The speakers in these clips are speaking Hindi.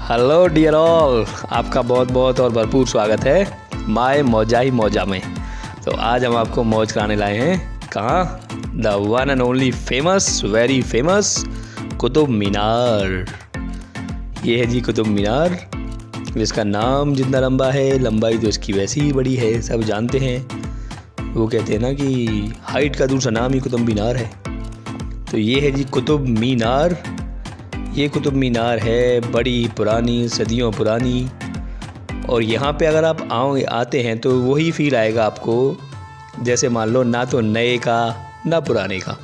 हेलो डियर ऑल, आपका बहुत बहुत और भरपूर स्वागत है माय मौजा ही मौजा में। तो आज हम आपको मौज कराने लाए हैं कहाँ, the one and only famous, very famous Qutub Minar. ये है जी कुतुब मीनार, जिसका नाम जितना लंबा है लंबाई तो इसकी वैसी ही बड़ी है, सब जानते हैं। वो कहते हैं ना कि हाइट का दूसरा नाम ही कुतुब मीनार है। तो ये है जी कुतुब मीनार। ये कुतुब मीनार है बड़ी पुरानी, सदियों पुरानी। और यहाँ पे अगर आप आते हैं तो वही फील आएगा आपको जैसे मान लो ना तो नए का ना पुराने का,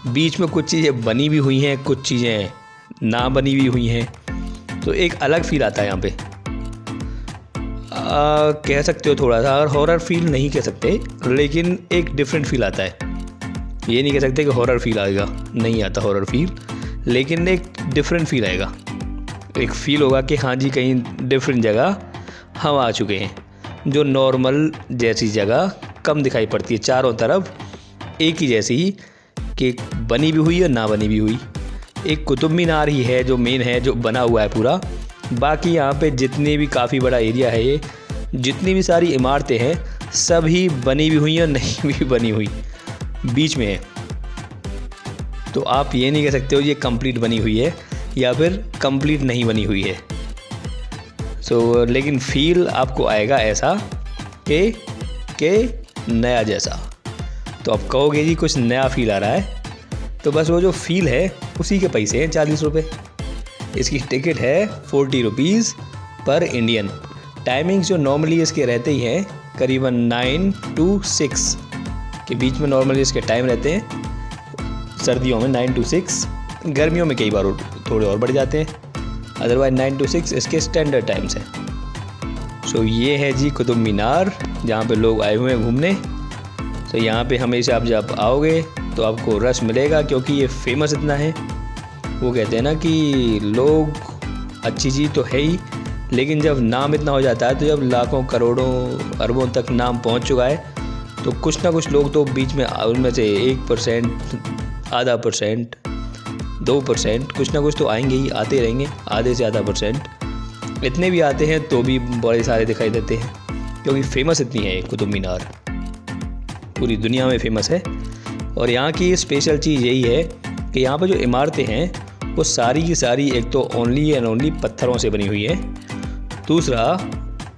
बीच में कुछ चीज़ें बनी भी हुई हैं, कुछ चीज़ें ना बनी भी हुई हैं। तो एक अलग फील आता है यहाँ पे। कह सकते हो थोड़ा सा, अगर हॉरर फील नहीं कह सकते, लेकिन एक डिफरेंट फील आता है। ये नहीं कह सकते कि हॉरर फील आएगा, नहीं आता हॉरर फील, लेकिन एक डिफरेंट फील आएगा। एक फील होगा कि हाँ जी कहीं डिफरेंट जगह हम आ चुके हैं, जो नॉर्मल जैसी जगह कम दिखाई पड़ती है। चारों तरफ एक ही जैसी ही कि बनी भी हुई और ना बनी भी हुई। एक कुतुब मीनार ही है जो मेन है, जो बना हुआ है पूरा। बाकी यहाँ पे जितने भी काफ़ी बड़ा एरिया है, ये जितनी भी सारी इमारतें हैं सभी बनी भी हुई और नहीं भी बनी हुई, बीच में है। तो आप ये नहीं कह सकते हो ये कंप्लीट बनी हुई है या फिर कंप्लीट नहीं बनी हुई है। लेकिन फील आपको आएगा ऐसा कि नया जैसा। तो आप कहोगे जी कुछ नया फील आ रहा है, तो बस वो जो फील है उसी के पैसे हैं 40 रुपये। इसकी टिकट है 40 रुपीज़ पर इंडियन। टाइमिंग्स जो नॉर्मली इसके रहते ही हैं करीबन 9 to 6 के बीच में नॉर्मली इसके टाइम रहते हैं। सर्दियों में 9 to 6, गर्मियों में कई बार थोड़े और बढ़ जाते हैं, अदरवाइज 9 to 6 इसके स्टैंडर्ड टाइम्स हैं। ये है जी कुतुब मीनार, जहाँ पे लोग आए हुए हैं घूमने। यहाँ पे हमेशा आप जब आओगे तो आपको रश मिलेगा, क्योंकि ये फेमस इतना है। वो कहते हैं ना कि लोग, अच्छी चीज़ तो है ही, लेकिन जब नाम इतना हो जाता है, तो जब लाखों करोड़ों अरबों तक नाम पहुँच चुका है, तो कुछ ना कुछ लोग तो बीच में, उनमें से 1%, आधा % 2%, कुछ ना कुछ तो आएंगे ही, आते रहेंगे। आधे से आधा % इतने भी आते हैं तो भी बड़े सारे दिखाई देते हैं, क्योंकि फेमस इतनी है कुतुब मीनार, पूरी दुनिया में फेमस है। और यहाँ की स्पेशल चीज़ यही है कि यहाँ पर जो इमारतें हैं वो सारी की सारी एक तो ओनली एंड ओनली पत्थरों से बनी हुई है। दूसरा,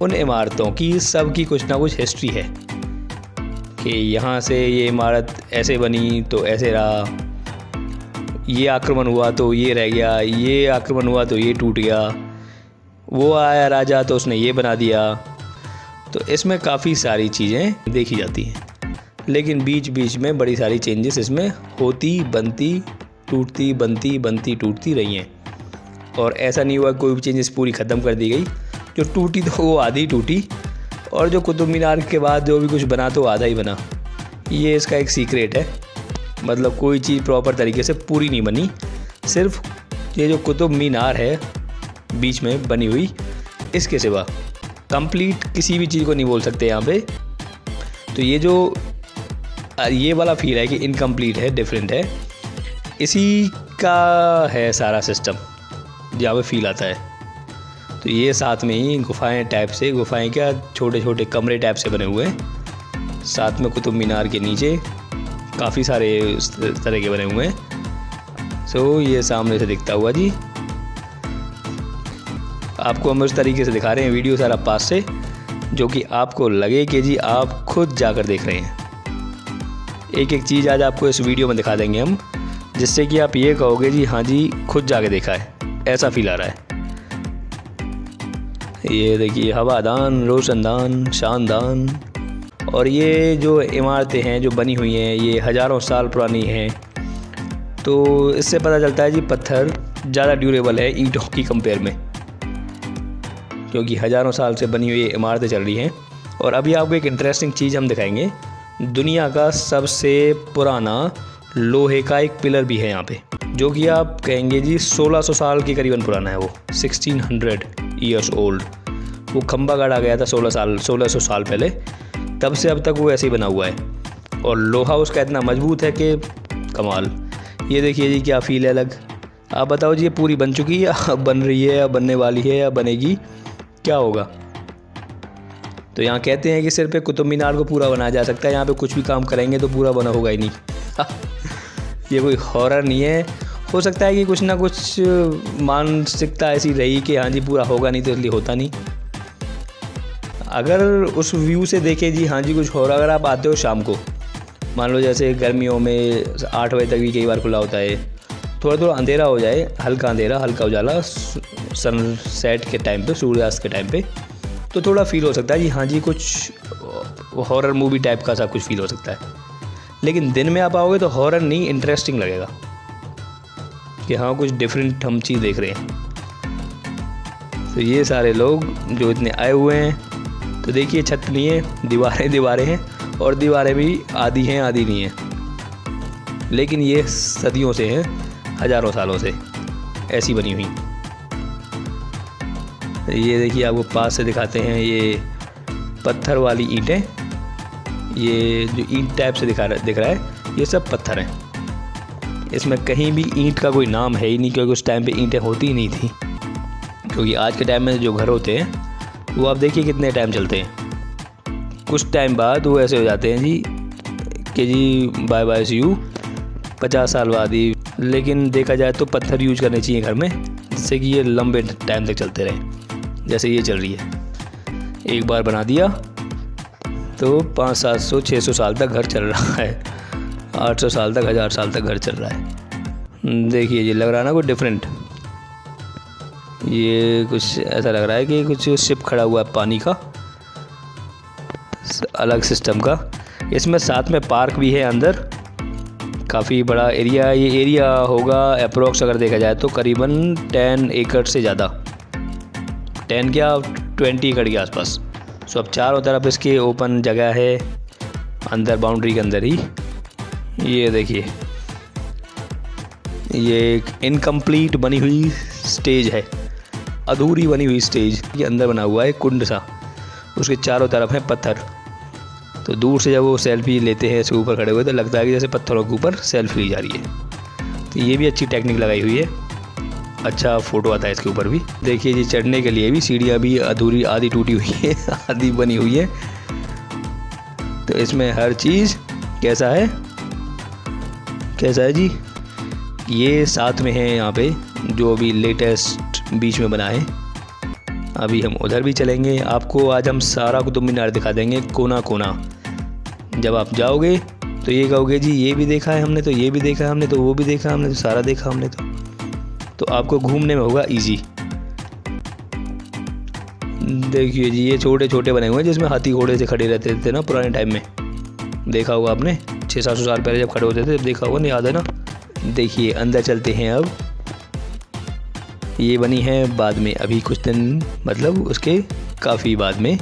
उन इमारतों की सबकी कुछ ना कुछ हिस्ट्री है कि यहाँ से ये इमारत ऐसे बनी तो ऐसे रहा, ये आक्रमण हुआ तो ये रह गया, ये आक्रमण हुआ तो ये टूट गया, वो आया राजा तो उसने ये बना दिया। तो इसमें काफ़ी सारी चीज़ें देखी जाती हैं, लेकिन बीच बीच में बड़ी सारी चेंजेस इसमें होती, बनती, टूटती, बनती टूटती रही हैं। और ऐसा नहीं हुआ कोई भी चेंजेस पूरी ख़त्म कर दी गई। जो टूटी तो वो आधी टूटी, और जो कुतुब मीनार के बाद जो भी कुछ बना तो आधा ही बना। ये इसका एक सीक्रेट है, मतलब कोई चीज़ प्रॉपर तरीके से पूरी नहीं बनी। सिर्फ ये जो कुतुब मीनार है बीच में बनी हुई, इसके सिवा कंप्लीट किसी भी चीज़ को नहीं बोल सकते यहाँ पे। तो ये वाला फील है कि इनकम्प्लीट है, डिफरेंट है, इसी का है सारा सिस्टम जहाँ पे फील आता है। तो ये साथ में ही गुफाएं टाइप से, गुफाएं क्या, छोटे छोटे कमरे टाइप से बने हुए हैं। साथ में कुतुब मीनार के नीचे काफ़ी सारे इस तरह के बने हुए हैं। ये सामने से दिखता हुआ जी, आपको हम उस तरीके से दिखा रहे हैं वीडियो सारा पास से, जो कि आपको लगे कि जी आप खुद जाकर देख रहे हैं। एक एक चीज़ आज आपको इस वीडियो में दिखा देंगे हम, जिससे कि आप ये कहोगे जी हाँ जी खुद जाके देखा है, ऐसा फील आ रहा है। ये देखिए, हवादान, रोशनदान, शानदान। और ये जो इमारतें हैं जो बनी हुई हैं, ये हज़ारों साल पुरानी हैं। तो इससे पता चलता है जी पत्थर ज़्यादा ड्यूरेबल है ईंटों की कंपेयर में, क्योंकि हज़ारों साल से बनी हुई इमारतें चल रही हैं। और अभी आपको एक इंटरेस्टिंग चीज़ हम दिखाएंगे, दुनिया का सबसे पुराना लोहे का एक पिलर भी है यहाँ पे, जो कि आप कहेंगे जी 1600 साल के करीबन पुराना है। वो 1600 ईयर्स ओल्ड। वो खंबा गाड़ा गया था 1600 साल पहले, तब से अब तक वो ऐसे ही बना हुआ है। और लोहा उसका इतना मजबूत है कि कमाल। ये देखिए जी क्या फील है अलग, आप बताओ जी, ये पूरी बन चुकी है, अब बन रही है, या बनने वाली है, या बनेगी, क्या होगा? तो यहाँ कहते हैं कि सिर्फ पे कुतुब मीनार को पूरा बनाया जा सकता है, यहाँ पे कुछ भी काम करेंगे तो पूरा बना होगा ही नहीं। ये कोई हॉरर नहीं है। हो सकता है कि कुछ ना कुछ मानसिकता ऐसी रही कि हाँ जी पूरा होगा नहीं, तो इसलिए होता नहीं। अगर उस व्यू से देखें जी, हाँ जी कुछ हो रहा, अगर आप आते हो शाम को, मान लो जैसे गर्मियों में 8 बजे तक भी कई बार खुला होता है, थोड़ा थोड़ा अंधेरा हो जाए, हल्का अंधेरा हल्का उजाला सनसेट के टाइम पे, सूर्यास्त के टाइम पे, तो थोड़ा फील हो सकता है जी, हाँ जी कुछ हॉरर मूवी टाइप का सा कुछ फील हो सकता है। लेकिन दिन में आप आओगे तो हॉरर नहीं, इंटरेस्टिंग लगेगा कि हाँ कुछ डिफरेंट हम चीज़ देख रहे हैं। तो ये सारे लोग जो इतने आए हुए हैं, तो देखिए छत नहीं है, दीवारें हैं, और दीवारें भी आधी हैं आधी नहीं हैं, लेकिन ये सदियों से हैं, हज़ारों सालों से ऐसी बनी हुई। ये देखिए आपको पास से दिखाते हैं, ये पत्थर वाली ईंटें, ये जो ईंट टाइप से दिख रहा है, ये सब पत्थर हैं। इसमें कहीं भी ईंट का कोई नाम है ही नहीं, क्योंकि उस टाइम पे ईंटें होती ही नहीं थी। क्योंकि आज के टाइम में जो घर होते हैं वो आप देखिए कितने टाइम चलते हैं, कुछ टाइम बाद वो ऐसे हो जाते हैं जी कि जी बाय बाय सी यू, 50 साल बाद ही। लेकिन देखा जाए तो पत्थर यूज करने चाहिए घर में, जिससे कि ये लंबे टाइम तक चलते रहें। जैसे ये चल रही है, एक बार बना दिया तो 500, 700, 600 साल तक घर चल रहा है, 800 साल तक, 1000 साल तक घर चल रहा है। देखिए ये लग रहा है ना कुछ डिफरेंट, ये कुछ ऐसा लग रहा है कि कुछ शिप खड़ा हुआ है पानी का, अलग सिस्टम का। इसमें साथ में पार्क भी है अंदर, काफ़ी बड़ा एरिया। ये एरिया होगा अप्रोक्स अगर देखा जाए तो करीबन 10 एकड़ से ज़्यादा, 10 क्या 20 एकड़ के आसपास। सो अब चारों तरफ इसके ओपन जगह है, अंदर बाउंड्री के अंदर ही। ये देखिए ये एक इनकम्प्लीट बनी हुई स्टेज है, अधूरी बनी हुई स्टेज। ये अंदर बना हुआ है कुंड सा, उसके चारों तरफ है पत्थर। तो दूर से जब वो सेल्फी लेते हैं इसके ऊपर खड़े हुए, तो लगता है कि जैसे पत्थरों के ऊपर सेल्फी ली जा रही है। तो ये भी अच्छी टेक्निक लगाई हुई है, अच्छा फ़ोटो आता है इसके ऊपर भी। देखिए जी चढ़ने के लिए भी सीढ़ियाँ भी अधूरी, आधी टूटी हुई है, आधी बनी हुई है। तो इसमें हर चीज़ कैसा है जी, ये साथ में है यहाँ पे जो अभी लेटेस्ट बीच में बना है। अभी हम उधर भी चलेंगे, आपको आज हम सारा कुतुब मीनार दिखा देंगे, कोना कोना। जब आप जाओगे तो ये कहोगे जी ये भी देखा है हमने, तो ये भी देखा है हमने, तो वो भी देखा हमने, तो सारा देखा हमने। तो आपको घूमने में होगा इजी। देखिए जी ये छोटे छोटे बने हुए हैं, जिसमें हाथी घोड़े से खड़े रहते थे ना पुराने टाइम में, देखा होगा आपने, 600-700 साल पहले जब खड़े होते थे, देखा होगा, नहीं याद है ना। देखिए अंदर चलते हैं अब। ये बनी है बाद में, अभी कुछ दिन मतलब उसके काफ़ी बाद में।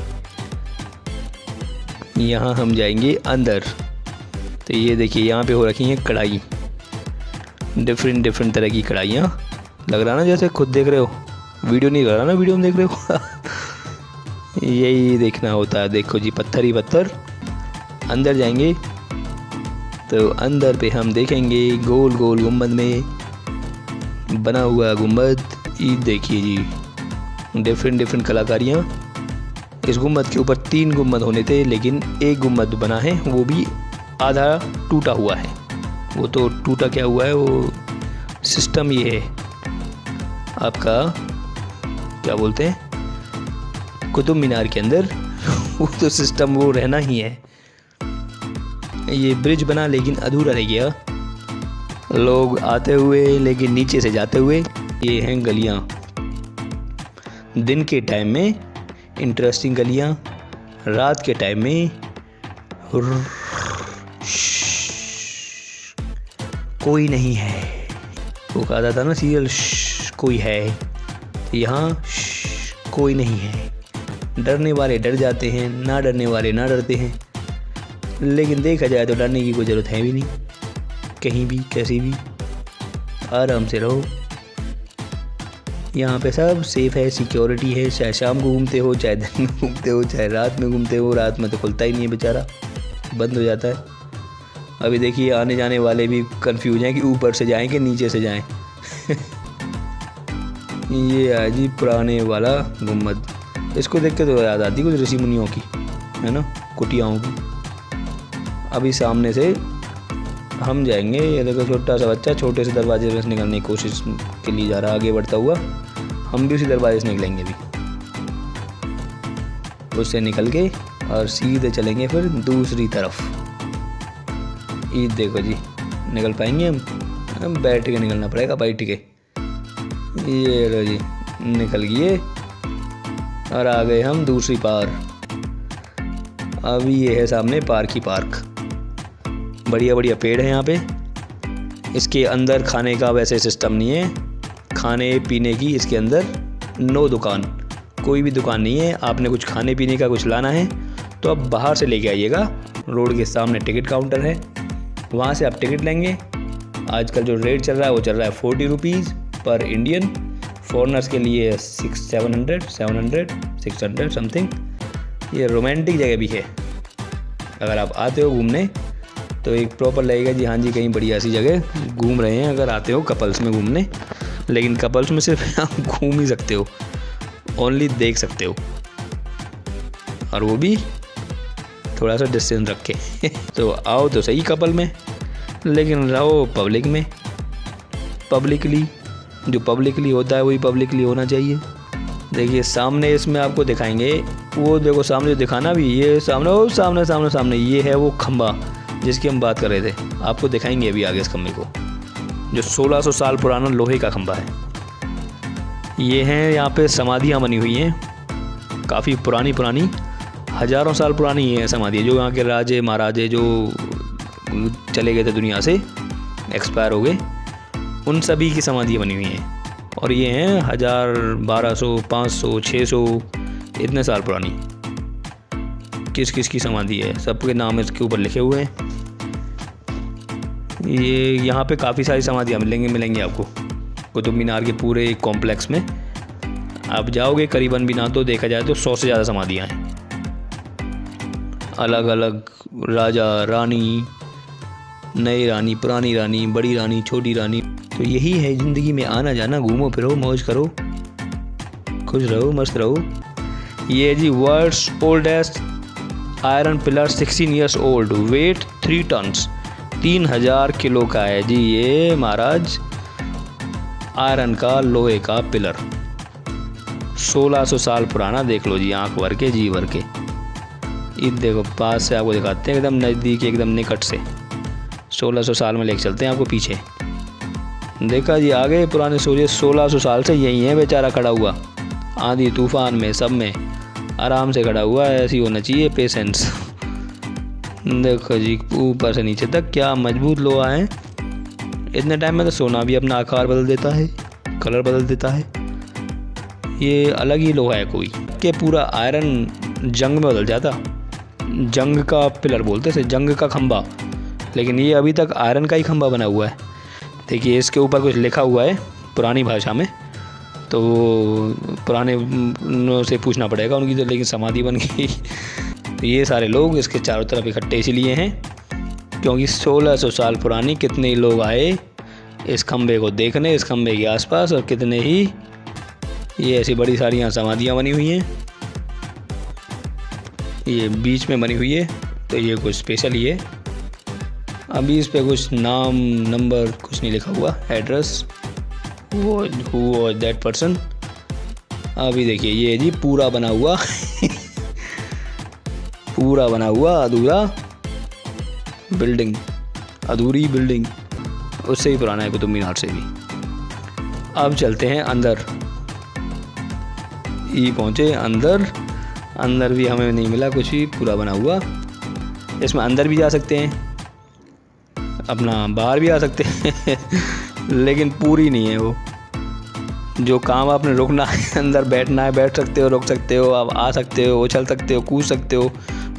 यहाँ हम जाएंगे अंदर। तो ये देखिए यहाँ पे हो रखी हैं कढ़ाई, डिफरेंट तरह की कढ़ाइयाँ। लग रहा ना जैसे खुद देख रहे हो, वीडियो नहीं लग रहा ना, वीडियो में देख रहे हो। यही देखना होता है। देखो जी पत्थर ही पत्थर। अंदर जाएंगे तो अंदर पे हम देखेंगे गोल गोल गुंबद में बना हुआ गुंबद। ये देखिए जी डिफरेंट कलाकारियाँ। इस गुंबद के ऊपर 3 गुंबद होने थे, लेकिन एक गुंबद बना है, वो भी आधा टूटा हुआ है। वो तो टूटा क्या हुआ है, वो सिस्टम ये है आपका, क्या बोलते हैं, कुतुब मीनार के अंदर वो तो सिस्टम वो रहना ही है। ये ब्रिज बना लेकिन अधूरा रह गया, लोग आते हुए लेकिन नीचे से जाते हुए। ये हैं गलियाँ, दिन के टाइम में इंटरेस्टिंग गलियाँ, रात के टाइम में कोई नहीं है। वो कहा था ना सीरियल कोई है, यहाँ कोई नहीं है। डरने वाले डर जाते हैं, ना डरने वाले ना डरते हैं। लेकिन देखा जाए तो डरने की कोई ज़रूरत है भी नहीं, कहीं भी कैसी भी आराम से रहो। यहाँ पे सब सेफ़ है, सिक्योरिटी है। चाहे शाम को घूमते हो, चाहे दिन में घूमते हो, चाहे रात में घूमते हो। रात में तो खुलता ही नहीं है बेचारा, बंद हो जाता है। अभी देखिए आने जाने वाले भी कंफ्यूज हैं कि ऊपर से जाएं कि नीचे से जाएं। ये है जी पुराने वाला गुम्बद। इसको देख के तो याद आती कुछ ऋषि मुनियों की, है ना, कुटियाओं की। अभी सामने से हम जाएंगे। ये देखो छोटा सा बच्चा छोटे से दरवाजे में से निकलने की कोशिश के लिए जा रहा है आगे बढ़ता हुआ। हम भी उसी दरवाजे से निकलेंगे अभी, उससे निकल के और सीधे चलेंगे फिर दूसरी तरफ। ये देखो जी, निकल पाएंगे हम बैठ के निकलना पड़ेगा, बैठ के। ये लो जी, निकल गए और आ गए हम दूसरी पार। अभी ये है सामने पार्क ही पार्क। बढ़िया बढ़िया पेड़ है यहाँ पे। इसके अंदर खाने का वैसे सिस्टम नहीं है, खाने पीने की इसके अंदर नो दुकान, कोई भी दुकान नहीं है। आपने कुछ खाने पीने का कुछ लाना है तो आप बाहर से लेके आइएगा। रोड के सामने टिकट काउंटर है, वहाँ से आप टिकट लेंगे। आजकल जो रेट चल रहा है वो चल रहा है 40 रुपीज़ पर इंडियन। फॉरनर्स के लिए 600 समथिंग। ये रोमांटिक जगह भी है। अगर आप आते हो घूमने तो एक प्रॉपर लगेगा जी, हाँ जी कहीं बढ़िया सी जगह घूम रहे हैं। अगर आते हो कपल्स में घूमने, लेकिन कपल्स में सिर्फ आप घूम ही सकते हो, ओनली देख सकते हो, और वो भी थोड़ा सा डिस्टेंस रख के। तो आओ तो सही कपल में, लेकिन रहो पब्लिक में। पब्लिकली, जो पब्लिकली होता है वही पब्लिकली होना चाहिए। देखिए सामने इसमें आपको दिखाएंगे, वो देखो सामने जो दिखाना भी, ये सामने, वो सामने ये है वो खंबा जिसकी हम बात कर रहे थे। आपको दिखाएंगे अभी आगे इस खंबे को, जो 1600 साल पुराना लोहे का खंबा है। ये हैं यहाँ पे समाधियाँ बनी हुई हैं, काफ़ी पुरानी हज़ारों साल पुरानी है समाधियाँ। जो यहाँ के राजे महाराजे जो चले गए थे दुनिया से, एक्सपायर हो गए, उन सभी की समाधियाँ बनी हुई हैं। और ये हैं 1000, 1200, 500, 600 इतने साल पुरानी। किस किस की समाधि है सबके नाम इसके ऊपर लिखे हुए हैं। ये यहाँ पे काफ़ी सारी समाधियाँ मिलेंगी आपको कुतुब मीनार के पूरे कॉम्प्लेक्स में। आप जाओगे करीबन भी ना तो देखा जाए तो 100 से ज़्यादा समाधियाँ हैं। अलग अलग राजा रानी, नई रानी, पुरानी रानी, बड़ी रानी, छोटी रानी। तो यही है ज़िंदगी में आना जाना, घूमो फिरो, मौज करो, खुश रहो, मस्त रहो। ये है जी world's oldest iron pillar, 16 years old, weight 3 tons, 3000 kilo का है जी ये महाराज आयरन का लोहे का पिलर। 1600 साल पुराना। देख लो जी, आँख भर के, जी भर के। ये देखो पास से आपको दिखाते हैं, एकदम नज़दीक, एकदम निकट से। 1600 साल में लेके चलते हैं आपको पीछे। देखा जी आगे पुराने सूर्य 1600 साल से यही है बेचारा खड़ा हुआ, आंधी तूफान में सब में आराम से खड़ा हुआ है। ऐसी होना चाहिए पेशेंस। देखो जी ऊपर से नीचे तक क्या मजबूत लोहा है। इतने टाइम में तो सोना भी अपना आकार बदल देता है, कलर बदल देता है। ये अलग ही लोहा है कोई कि पूरा आयरन जंग में बदल जाता। जंग का पिलर बोलते थे, जंग का खंबा, लेकिन ये अभी तक आयरन का ही खंबा बना हुआ है। देखिए इसके ऊपर कुछ लिखा हुआ है पुरानी भाषा में, तो पुराने से पूछना पड़ेगा उनकी तो, लेकिन समाधि बन गई। तो ये सारे लोग इसके चारों तरफ इकट्ठे इसलिए हैं क्योंकि 1600 साल पुरानी कितने ही लोग आए इस खंबे को देखने, इस खंबे के आसपास, और कितने ही ये ऐसी बड़ी सारी यहाँ समाधियाँ बनी हुई हैं। ये बीच में बनी हुई है तो ये कुछ स्पेशल ही है। अभी इस पे कुछ नाम नंबर कुछ नहीं लिखा हुआ, address, who was that person. अभी देखिए ये जी पूरा बना हुआ पूरा बना हुआ अधूरा बिल्डिंग, अधूरी बिल्डिंग, उससे ही पुराना है कुतुब मीनार से भी। अब चलते हैं अंदर। ये पहुँचे अंदर, अंदर भी हमें नहीं मिला कुछ भी, पूरा बना हुआ। इसमें अंदर भी जा सकते हैं, अपना बाहर भी आ सकते हैं लेकिन पूरी नहीं है वो। जो काम आपने रुकना है, अंदर बैठना है, बैठ सकते हो, रुक सकते हो, आप आ सकते हो, उछल सकते हो, कूद सकते हो,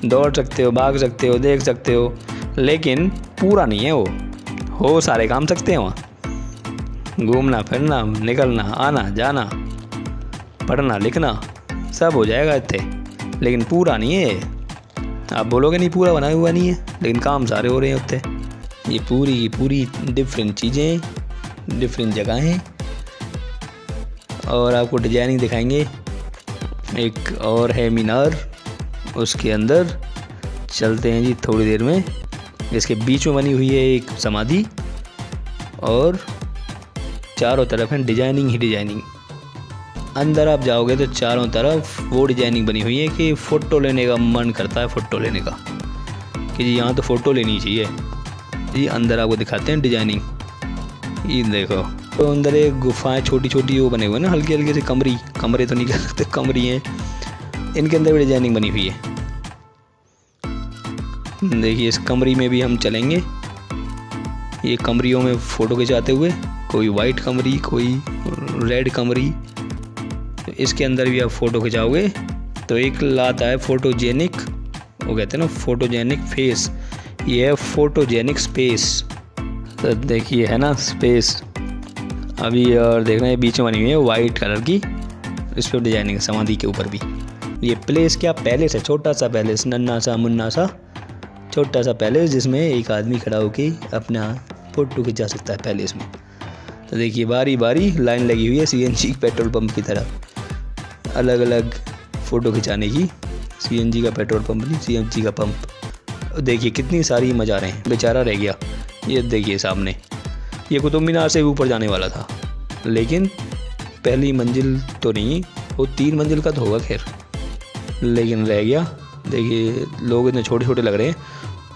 दौड़ सकते हो, भाग सकते हो, देख सकते हो, लेकिन पूरा नहीं है वो। हो सारे काम सकते हैं वहाँ, घूमना फिरना, निकलना आना जाना, पढ़ना लिखना सब हो जाएगा इतने, लेकिन पूरा नहीं है। आप बोलोगे नहीं पूरा बना हुआ नहीं है, लेकिन काम सारे हो रहे हैं उत्ते। ये पूरी की पूरी डिफरेंट चीज़ें, डिफरेंट जगहें, और आपको डिजाइनिंग दिखाएंगे। एक और है मीनार, उसके अंदर चलते हैं जी थोड़ी देर में। इसके बीच में बनी हुई है एक समाधि और चारों तरफ है डिजाइनिंग ही डिजाइनिंग। अंदर आप जाओगे तो चारों तरफ वो डिजाइनिंग बनी हुई है कि फ़ोटो लेने का मन करता है, फ़ोटो लेने का कि जी यहाँ तो फ़ोटो लेनी चाहिए जी। अंदर आपको दिखाते हैं डिजाइनिंग, ये देखो। तो अंदर एक गुफाएं छोटी छोटी वो बने हुए ना, हल्के हल्के से कमरे तो नहीं कह सकते, कमरी हैं, इनके अंदर भी डिजाइनिंग बनी हुई है। देखिए इस कमरी में भी हम चलेंगे, ये कमरियों में फ़ोटो खिंचाते हुए, कोई वाइट कमरी, कोई रेड कमरी। तो इसके अंदर भी आप फ़ोटो खिंचाओगे तो एक लाता है फोटोजेनिक, वो कहते हैं ना फोटोजेनिक फेस, ये है फोटोजेनिक स्पेस। तो देखिए है ना स्पेस अभी, और देखना ये बीच में बनी हुई है वाइट कलर की, इस पर डिजाइनिंग समाधि के ऊपर भी। ये प्लेस क्या पैलेस है, छोटा सा पैलेस, नन्ना सा मुन्ना सा छोटा सा पैलेस, जिसमें एक आदमी खड़ा होके अपना फोटो खिंचा सकता है पैलेस में। तो देखिए बारी बारी लाइन लगी हुई है सीएनजी पेट्रोल पंप की तरह, अलग अलग फ़ोटो खिंचाने की। सीएनजी का पेट्रोल पंप नहीं, सीएनजी का पंप। देखिए कितनी सारी मज़ारें हैं, बेचारा रह गया। ये देखिए सामने, ये कुतुब मीनार से ऊपर जाने वाला था, लेकिन पहली मंजिल तो नहीं, वो 3 मंजिल का तो होगा खैर, लेकिन रह गया। देखिए लोग इतने छोटे छोटे लग रहे हैं,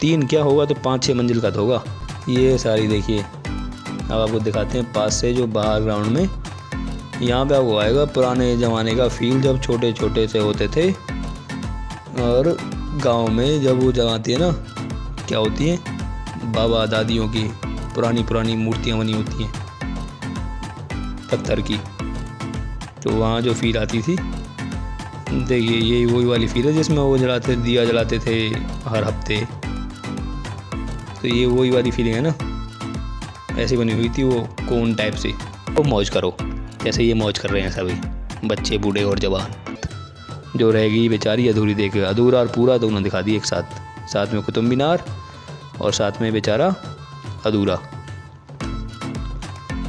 3 क्या होगा तो 5-6 मंजिल का तो होगा। ये सारी देखिए, अब आपको दिखाते हैं पास से जो बाहर ग्राउंड में, यहाँ पे आपको आएगा पुराने ज़माने का फील, जब छोटे छोटे से होते थे। और गांव में जब वो जगह आती है ना, क्या होती है, बाबा दादियों की पुरानी पुरानी मूर्तियाँ बनी होती हैं पत्थर की, तो वहाँ जो फील आती थी, देखिए यही वही वाली फील है जिसमें वो दिया जलाते थे हर हफ्ते। तो ये वही वाली फीलिंग है ना, ऐसी बनी हुई थी वो कोन टाइप से। तो मौज करो जैसे ये मौज कर रहे हैं सभी बच्चे, बूढ़े और जवान। जो रहेगी बेचारी अधूरी, देखे अधूरा और पूरा दोनों दिखा दिए एक साथ, साथ में कुतुब मीनार और साथ में बेचारा अधूरा।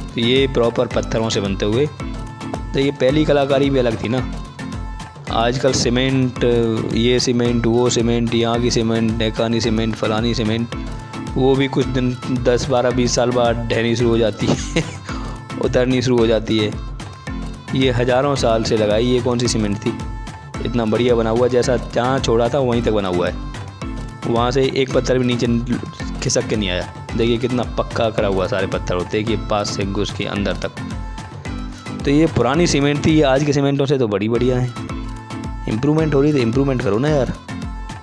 तो ये प्रॉपर पत्थरों से बनते हुए। तो ये पहली कलाकारी भी अलग थी ना, आजकल सीमेंट, ये सीमेंट, वो सीमेंट, यहाँ की सीमेंट, ढेकानी सीमेंट, फलानी सीमेंट, वो भी कुछ दिन 10, 12, 20 साल बाद ढहनी शुरू हो जाती है उतरनी शुरू हो जाती है। ये हज़ारों साल से लगाई, ये कौन सी सीमेंट थी, इतना बढ़िया बना हुआ, जैसा जहाँ छोड़ा था वहीं तक बना हुआ है, वहाँ से एक पत्थर भी नीचे खिसक के नहीं आया। देखिए कितना पक्का करा हुआ सारे पत्थर होते हैं कि पास से घुस के अंदर तक। तो ये पुरानी सीमेंट थी, आज के सीमेंटों से तो बड़ी बढ़िया है। इम्प्रूवमेंट हो रही, तो इम्प्रूवमेंट करो ना यार,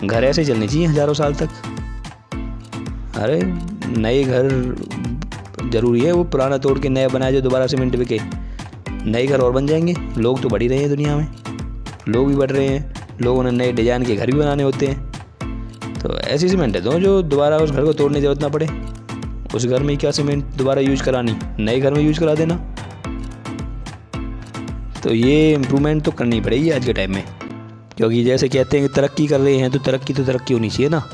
घर ऐसे चलने चाहिए हज़ारों साल तक। अरे नए घर ज़रूरी है, वो पुराना तोड़ के नया बनाया जो दोबारा सीमेंट बिके, नए घर और बन जाएंगे। लोग तो बढ़ ही रहे हैं दुनिया में, लोग भी बढ़ रहे हैं, लोगों ने नए डिज़ाइन के घर भी बनाने होते हैं। तो ऐसी सीमेंट है दो जो दोबारा उस घर को तोड़ने की ज़रूरत ना पड़े, उस घर में क्या सीमेंट दोबारा यूज करानी, नए घर में यूज करा देना। तो ये इम्प्रूवमेंट तो करनी पड़ेगी आज के टाइम में, क्योंकि जैसे कहते हैं कि तरक्की कर रहे हैं, तो तरक्की होनी चाहिए ना।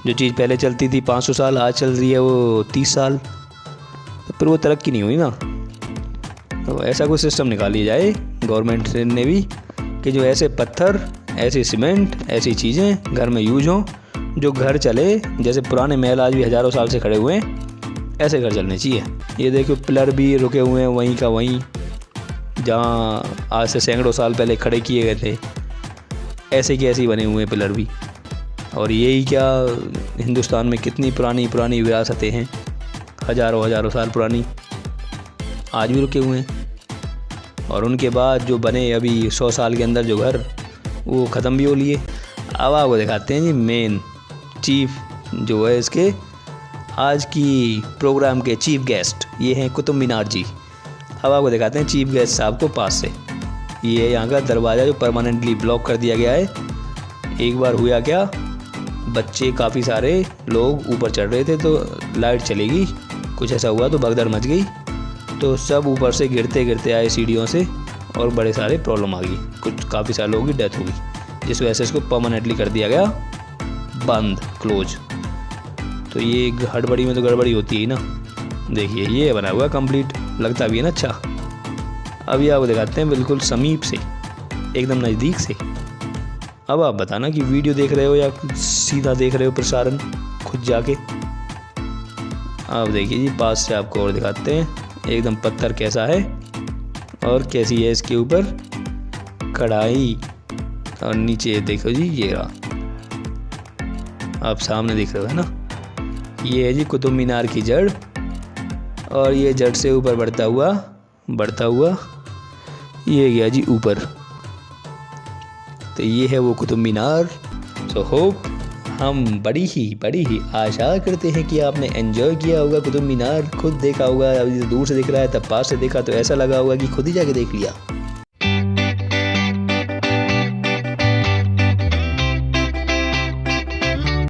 जो चीज़ पहले चलती थी 500 साल, आज चल रही है वो 30 साल, तो फिर वो तरक्की नहीं हुई ना। तो ऐसा कोई सिस्टम निकाली जाए गवर्नमेंट ने भी, कि जो ऐसे पत्थर, ऐसी सीमेंट, ऐसी चीज़ें घर में यूज हों, जो घर चले। जैसे पुराने महल आज भी हज़ारों साल से खड़े हुए हैं, ऐसे घर चलने चाहिए। ये देखो पिलर भी रुके हुए हैं वहीं का वहीं, जहाँ आज से सैकड़ों साल पहले खड़े किए गए थे, ऐसे के ऐसे ही बने हुए हैं पिलर भी। और यही क्या, हिंदुस्तान में कितनी पुरानी पुरानी विरासतें हैं, हज़ारों साल पुरानी, आज भी रुके हुए हैं। और उनके बाद जो बने अभी 100 साल के अंदर जो घर, वो ख़त्म भी हो लिए। अब आपको दिखाते हैं जी मेन चीफ जो है इसके आज की प्रोग्राम के चीफ गेस्ट, ये हैं कुतुब मीनार जी। अब आपको दिखाते हैं चीफ गेस्ट साहब को पास से। ये है यहाँ का दरवाज़ा जो परमानेंटली ब्लॉक कर दिया गया है। एक बार हुआ क्या, बच्चे काफ़ी सारे लोग ऊपर चढ़ रहे थे, तो लाइट चलेगी, कुछ ऐसा हुआ तो भगदड़ मच गई, तो सब ऊपर से गिरते गिरते आए सीढ़ियों से, और बड़े सारे प्रॉब्लम आ गई, कुछ काफ़ी सारे लोगों की डेथ हो गई, जिस वजह से इसको परमानेंटली कर दिया गया बंद, क्लोज। तो ये हड़बड़ी में तो गड़बड़ी होती है ना। देखिए ये बना हुआ कंप्लीट, लगता भी है ना अच्छा। अभी आपको दिखाते हैं बिल्कुल समीप से, एकदम नज़दीक से। अब आप बताना कि वीडियो देख रहे हो या सीधा देख रहे हो प्रसारण खुद जाके। आप देखिए जी, पास से आपको और दिखाते हैं एकदम पत्थर कैसा है और कैसी है इसके ऊपर कढ़ाई। और नीचे देखो जी, ये रहा, आप सामने देख रहे हो है ना, ये है जी कुतुब मीनार की जड़। और ये जड़ से ऊपर बढ़ता हुआ ये गया जी ऊपर। तो ये है वो कुतुब मीनार। सो होप, हम बड़ी ही आशा करते हैं कि आपने एंजॉय किया होगा कुतुब मीनार, खुद देखा होगा। अभी दूर से दिख रहा है, तब पास से देखा तो ऐसा लगा होगा कि खुद ही जाके देख लिया।